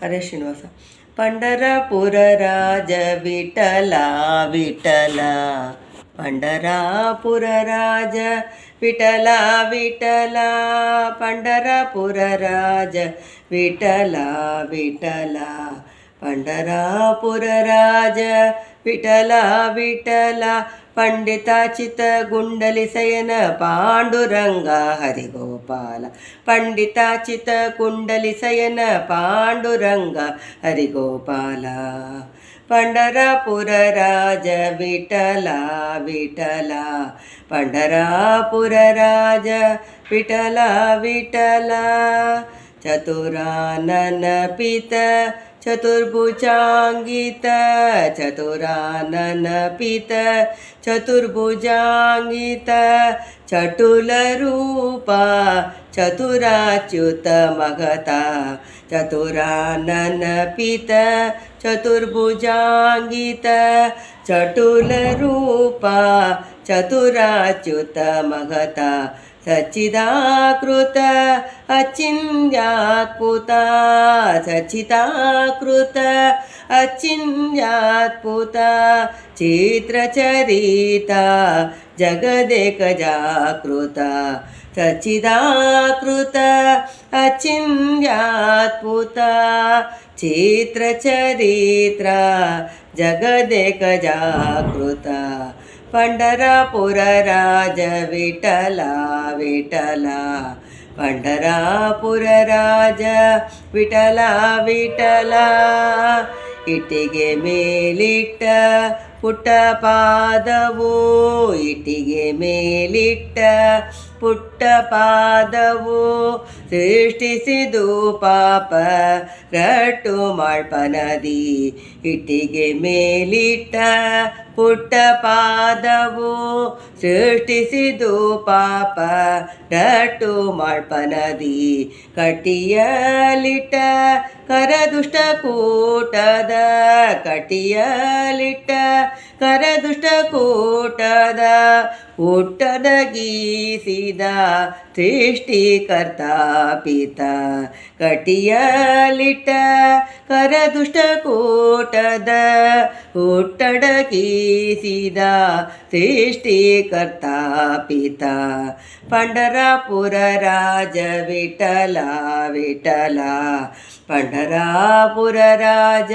हरे श्रीनिवास. पंढरपूर राज विठला विठला, पंढरपूर राज विठला विठला, पंढरपूर राज विठला विठला, पंढरपूर राज विठला विठला, पंडिताचित गुंडली सयन पांडुरंगा हरिगोपाल, पंडिताचित कुंडली सयन पांडुरंगा हरिगोपाल, पंढरपूर राज विठला विठला, पंढरपूर राज विठला विठला, चतुरानन पीत चतुर्भुजांगित, चतुरानन पीत चतुर्भुजांगित, चटुल रूपा चतुराच्युत महता, चतुरानन पीत चतुर्भुजांगित, चटुल रूपा चतुराच्युत महता, सच्चिदाकृत अचिन्त्यात्पुता, सच्चिदाकृत अचिन्त्यात्पुता, चित्रचरिता जगदेक जागृता, सच्चिदाकृत अचिन्त्यात्पुता, चित्रचरित्रा जगदेक जागृता, पंढरपूर राज विठला विठला, पंढरपूर राज विठला विठला, इटिगे मेलिट्ट ಪುಟ್ಟ ಪಾದವು, ಇಟಿಗೆ ಮೇಲಿಟ್ಟ ಪುಟ್ಟ ಪಾದವು, ಸೃಷ್ಟಿಸಿದು ಪಾಪ ರಟ್ಟು ಮಾಳ್ಪನದಿ, ಇಟಿಗೆ ಮೇಲಿಟ್ಟ ಪುಟ್ಟ ಪಾದವು, ಸೃಷ್ಟಿಸಿದು ಪಾಪ ರಟ್ಟು ಮಾಳ್ಪನದಿ, ಕಟಿಯಲಿಟ್ಟ ಕರದುಷ್ಟ ಕೂಟದ, ಕಟಿಯಲಿಟ್ಟ ಕರದುಷ್ಟ ಕೂಟದ, ಹುಟ್ಟದಗೀಸಿದ ಸೃಷ್ಟಿಕರ್ತ ಪಿತ, ಕಟಿಯಲಿಟ್ಟ ಕರದುಷ್ಟ ಕೂಟದ, ಹುಟ್ಟಡಗೀಸಿದ ಸೃಷ್ಟಿಕರ್ತ ಪಿತ, पंढरपूर राज विठला विठला, पंढरपूर राज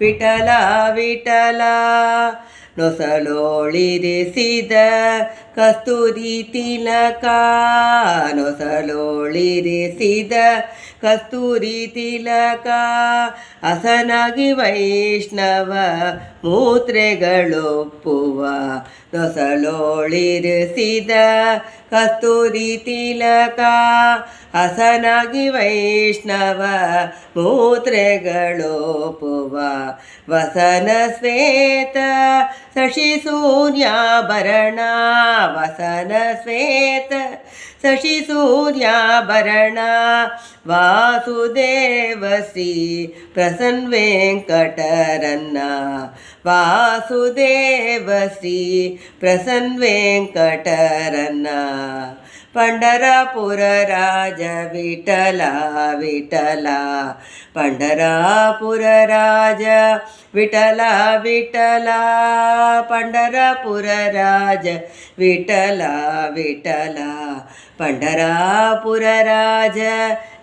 विठला विठला, ನೊಸಲೋಳಿರಿಸಿದ ಕಸ್ತೂರಿ ತಿಲಕ, ನೊಸಲೋಳಿರಿಸಿದ ಕಸ್ತೂರಿ ತಿಲಕ, ಹಸನಾಗಿ ವೈಷ್ಣವ ಮೂತ್ರೆಗಳೊಪ್ಪುವ, ನೊಸಲೋಳಿರಿಸಿದ ಕಸ್ತೂರಿ ತಿಲಕ, ಹಸನಾಗಿ ವೈಷ್ಣವ ಮೂತ್ರೆಗಳೊಪ್ಪುವ, ವಸನ ಶ್ವೇತ ಶಶಿ ಸೂರ್ಯಾಭರಣ, ವಸನ ಶ್ವೇತ ಶಶಿ ಸೂರ್ಯಾಭರಣ, ವಾಸುದೇವ ಶ್ರೀ ಪ್ರಸನ್ನ ವೆಂಕಟರನ್ನ, ವಾಸುದೇವ ಶ್ರೀ ಪ್ರಸನ್ನ ವೆಂಕಟರನ್ನ, पंढरपूर राज विठला विठला, पंढरपूर राज विठला विठला, पंढरपूर राज विठला विठला, पंढरपूर राज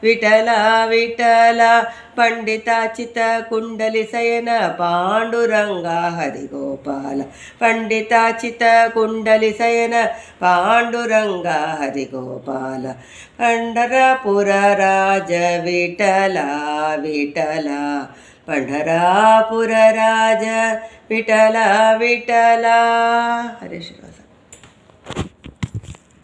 विठला विठला, पंडिताचित कुंडली सयन पांडुरंगा हरिगोपाल, पंडिताचित कुंडली सयन पांडुरंगा हरिगोपाल, पंढरपूर राज विठला विठला, पंढरपूर राज विठला विठला. हरे श्रीनिवास.